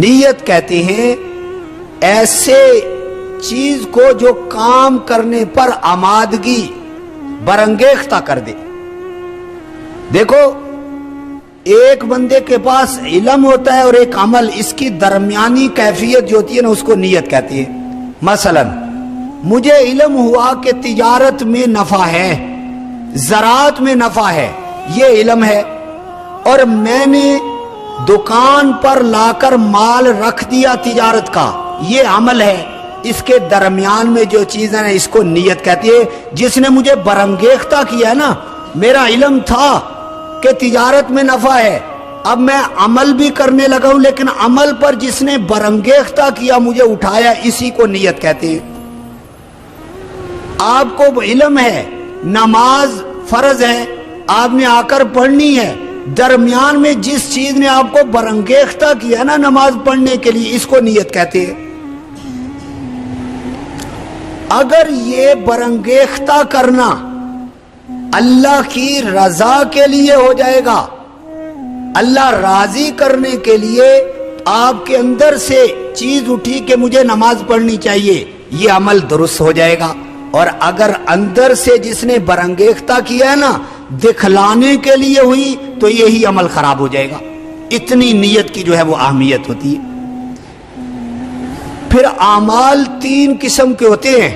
نیت کہتے ہیں ایسے چیز کو جو کام کرنے پر آمادگی برانگیختہ کر دے. دیکھو ایک بندے کے پاس علم ہوتا ہے اور ایک عمل، اس کی درمیانی کیفیت جو ہوتی ہے نا اس کو نیت کہتی ہے. مثلا مجھے علم ہوا کہ تجارت میں نفع ہے، زراعت میں نفع ہے، یہ علم ہے، اور میں نے دکان پر لا کر مال رکھ دیا تجارت کا، یہ عمل ہے. اس کے درمیان میں جو چیز ہے اس کو نیت کہتی ہے. جس نے مجھے برانگیختہ کیا ہے نا، میرا علم تھا کہ تجارت میں نفع ہے، اب میں عمل بھی کرنے لگا ہوں، لیکن عمل پر جس نے برانگیختہ کیا مجھے اٹھایا، اسی کو نیت کہتے ہیں. آپ کو علم ہے نماز فرض ہے، آپ نے آ کر پڑھنی ہے، درمیان میں جس چیز نے آپ کو برانگیختہ کیا نا نماز پڑھنے کے لیے، اس کو نیت کہتے ہیں. اگر یہ برانگیختہ کرنا اللہ کی رضا کے لیے ہو جائے گا، اللہ راضی کرنے کے لیے آپ کے اندر سے چیز اٹھی کہ مجھے نماز پڑھنی چاہیے، یہ عمل درست ہو جائے گا. اور اگر اندر سے جس نے برانگیختہ کیا ہے نا دکھلانے کے لیے ہوئی تو یہی عمل خراب ہو جائے گا. اتنی نیت کی جو ہے وہ اہمیت ہوتی ہے. پھر اعمال تین قسم کے ہوتے ہیں.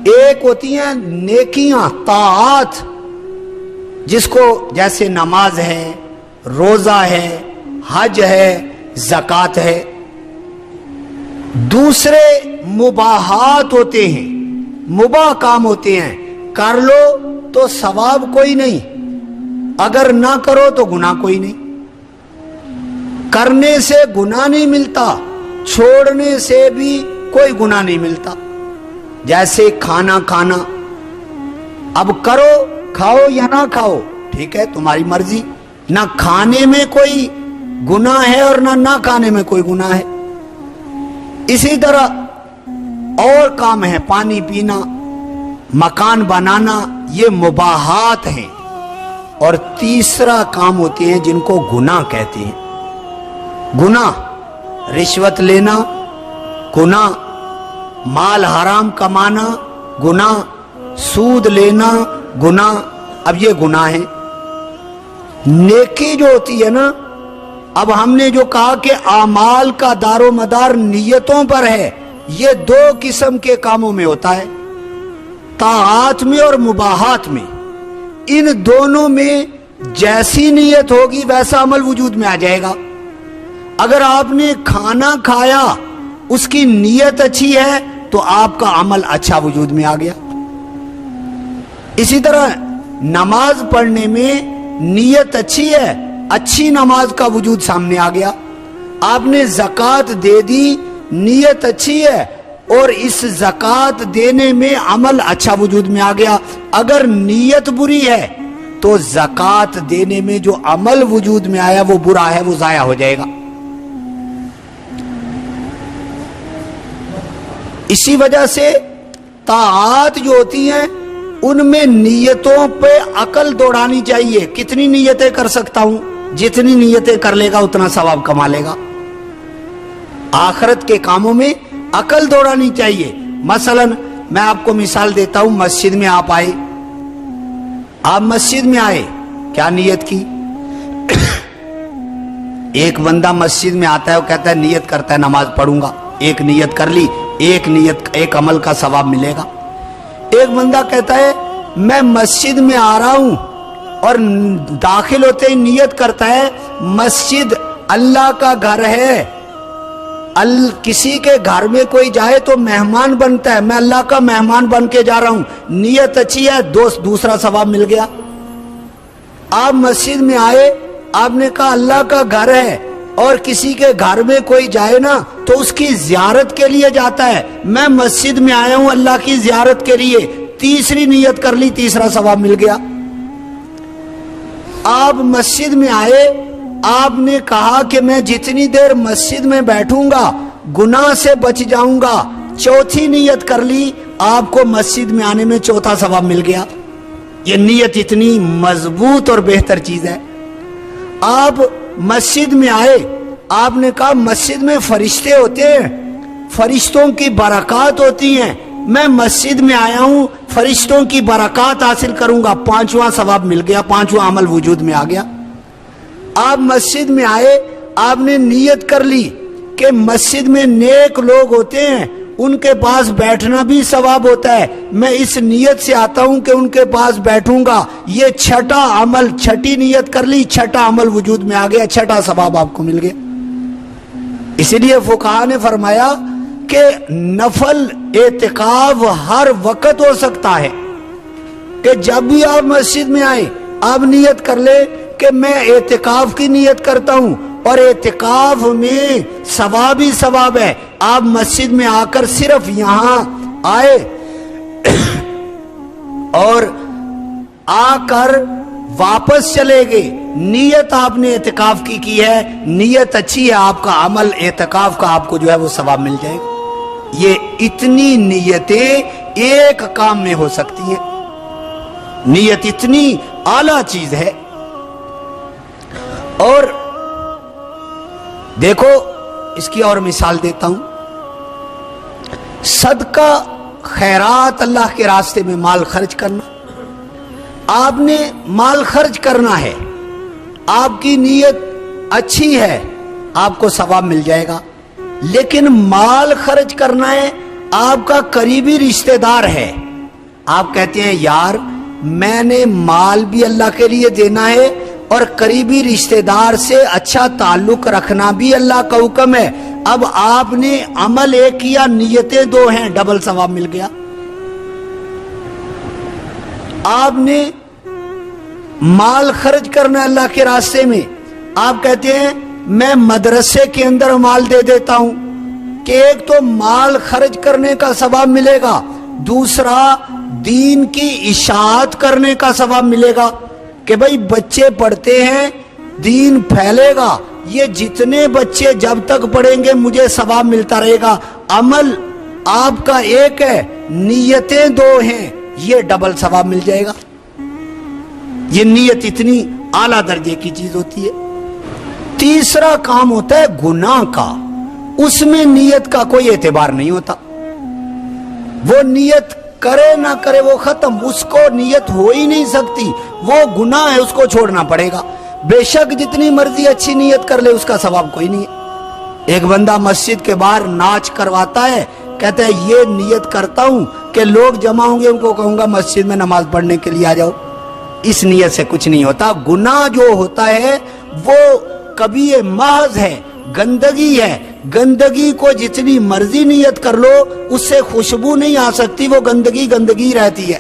ایک ہوتی ہیں نیکیاں، طاعات، جس کو جیسے نماز ہے، روزہ ہے، حج ہے، زکوٰۃ ہے. دوسرے مباحات ہوتے ہیں، مباح کام ہوتے ہیں، کر لو تو ثواب کوئی نہیں، اگر نہ کرو تو گناہ کوئی نہیں. کرنے سے گناہ نہیں ملتا، چھوڑنے سے بھی کوئی گناہ نہیں ملتا. جیسے کھانا کھانا، اب کرو، کھاؤ یا نہ کھاؤ، ٹھیک ہے تمہاری مرضی. نہ کھانے میں کوئی گناہ ہے اور نہ کھانے میں کوئی گناہ ہے. اسی طرح اور کام ہے، پانی پینا، مکان بنانا، یہ مباحات ہیں. اور تیسرا کام ہوتے ہیں جن کو گناہ کہتے ہیں. گناہ، رشوت لینا گناہ، مال حرام کمانا گناہ، سود لینا گناہ. اب یہ گناہ ہے. نیکی جو ہوتی ہے نا، اب ہم نے جو کہا کہ اعمال کا دار و مدار نیتوں پر ہے، یہ دو قسم کے کاموں میں ہوتا ہے، طاعات میں اور مباحات میں. ان دونوں میں جیسی نیت ہوگی ویسا عمل وجود میں آ جائے گا. اگر آپ نے کھانا کھایا اس کی نیت اچھی ہے تو آپ کا عمل اچھا وجود میں آ گیا. اسی طرح نماز پڑھنے میں نیت اچھی ہے، اچھی نماز کا وجود سامنے آ گیا. آپ نے زکوٰۃ دے دی، نیت اچھی ہے اور اس زکوٰۃ دینے میں عمل اچھا وجود میں آ گیا. اگر نیت بری ہے تو زکوٰۃ دینے میں جو عمل وجود میں آیا وہ برا ہے، وہ ضائع ہو جائے گا. اسی وجہ سے طاعات جو ہوتی ہیں ان میں نیتوں پہ عقل دوڑانی چاہیے. کتنی نیتیں کر سکتا ہوں، جتنی نیتیں کر لے گا اتنا ثواب کما لے گا. آخرت کے کاموں میں عقل دوڑانی چاہیے. مثلا میں آپ کو مثال دیتا ہوں، مسجد میں آپ آئے، آپ مسجد میں آئے، کیا نیت کی؟ ایک بندہ مسجد میں آتا ہے، وہ کہتا ہے نیت کرتا ہے نماز پڑھوں گا، ایک نیت کر لی، ایک عمل کا ثواب ملے گا. ایک بندہ کہتا ہے میں مسجد میں آ رہا ہوں، اور داخل ہوتے ہی نیت کرتا ہے مسجد اللہ کا گھر ہے، کسی کے گھر میں کوئی جائے تو مہمان بنتا ہے، میں اللہ کا مہمان بن کے جا رہا ہوں، نیت اچھی ہے، دوسرا ثواب مل گیا. آپ مسجد میں آئے، آپ نے کہا اللہ کا گھر ہے، اور کسی کے گھر میں کوئی جائے نا تو اس کی زیارت کے لیے جاتا ہے، میں مسجد میں آیا ہوں اللہ کی زیارت کے لیے، تیسری نیت کر لی، تیسرا ثواب مل گیا. آپ مسجد میں آئے، آپ نے کہا کہ میں جتنی دیر مسجد میں بیٹھوں گا گناہ سے بچ جاؤں گا، چوتھی نیت کر لی، آپ کو مسجد میں آنے میں چوتھا ثواب مل گیا. یہ نیت اتنی مضبوط اور بہتر چیز ہے. آپ مسجد میں آئے، آپ نے کہا مسجد میں فرشتے ہوتے ہیں، فرشتوں کی برکات ہوتی ہیں، میں مسجد میں آیا ہوں فرشتوں کی برکات حاصل کروں گا، 5واں ثواب مل گیا، 5واں عمل وجود میں آ گیا۔ آپ مسجد میں آئے، آپ نے نیت کر لی کہ مسجد میں نیک لوگ ہوتے ہیں، ان کے پاس بیٹھنا بھی ثواب ہوتا ہے، میں اس نیت سے آتا ہوں کہ ان کے پاس بیٹھوں گا، یہ 6واں عمل، 6ٹی نیت کر لی، 6واں عمل وجود میں آ گیا، 6واں ثواب آپ کو مل گیا۔ اسی لیے فقہا نے فرمایا کہ نفل اعتکاف ہر وقت ہو سکتا ہے، کہ جب بھی آپ مسجد میں آئیں آپ نیت کر لیں کہ میں اعتکاف کی نیت کرتا ہوں، اور اعتکاف میں ثواب ہی ثواب ہے۔ آپ مسجد میں آ کر صرف یہاں آئے اور آ کر واپس چلے گئے، نیت آپ نے اعتکاف کی ہے، نیت اچھی ہے، آپ کا عمل اعتکاف کا آپ کو جو ہے وہ ثواب مل جائے گا۔ یہ اتنی نیتیں ایک کام میں ہو سکتی ہیں، نیت اتنی اعلیٰ چیز ہے۔ اور دیکھو اس کی اور مثال دیتا ہوں، صدقہ خیرات اللہ کے راستے میں مال خرچ کرنا، آپ نے مال خرچ کرنا ہے، آپ کی نیت اچھی ہے، آپ کو ثواب مل جائے گا، لیکن مال خرچ کرنا ہے، آپ کا قریبی رشتہ دار ہے، آپ کہتے ہیں یار میں نے مال بھی اللہ کے لیے دینا ہے اور قریبی رشتہ دار سے اچھا تعلق رکھنا بھی اللہ کا حکم ہے، اب آپ نے عمل ایک کیا، نیتیں 2 ہیں، ڈبل ثواب مل گیا۔ آپ نے مال خرچ کرنا ہے اللہ کے راستے میں، آپ کہتے ہیں میں مدرسے کے اندر مال دے دیتا ہوں، کہ ایک تو مال خرچ کرنے کا ثواب ملے گا، دوسرا دین کی اشاعت کرنے کا ثواب ملے گا، کہ بھئی بچے پڑھتے ہیں دین پھیلے گا، یہ جتنے بچے جب تک پڑھیں گے مجھے ثواب ملتا رہے گا۔ عمل آپ کا ایک ہے، نیتیں 2 ہیں، یہ ڈبل ثواب مل جائے گا۔ یہ نیت اتنی اعلیٰ درجے کی چیز ہوتی ہے۔ تیسرا کام ہوتا ہے گناہ کا، اس میں نیت کا کوئی اعتبار نہیں ہوتا، وہ نیت کرے نہ کرے وہ ختم، اس کو نیت ہو ہی نہیں سکتی، وہ گناہ ہے، اس کو چھوڑنا پڑے گا، بے شک جتنی مرضی اچھی نیت کر لے اس کا ثواب کوئی نہیں ہے۔ ایک بندہ مسجد کے باہر ناچ کرواتا ہے، کہتا ہے یہ نیت کرتا ہوں کہ لوگ جمع ہوں گے ان کو کہوں گا مسجد میں نماز پڑھنے کے لیے آ جاؤ، اس نیت سے کچھ نہیں ہوتا۔ گناہ جو ہوتا ہے وہ کبھی محض ہے، گندگی ہے، گندگی کو جتنی مرضی نیت کر لو اس سے خوشبو نہیں آ سکتی، وہ گندگی گندگی رہتی ہے۔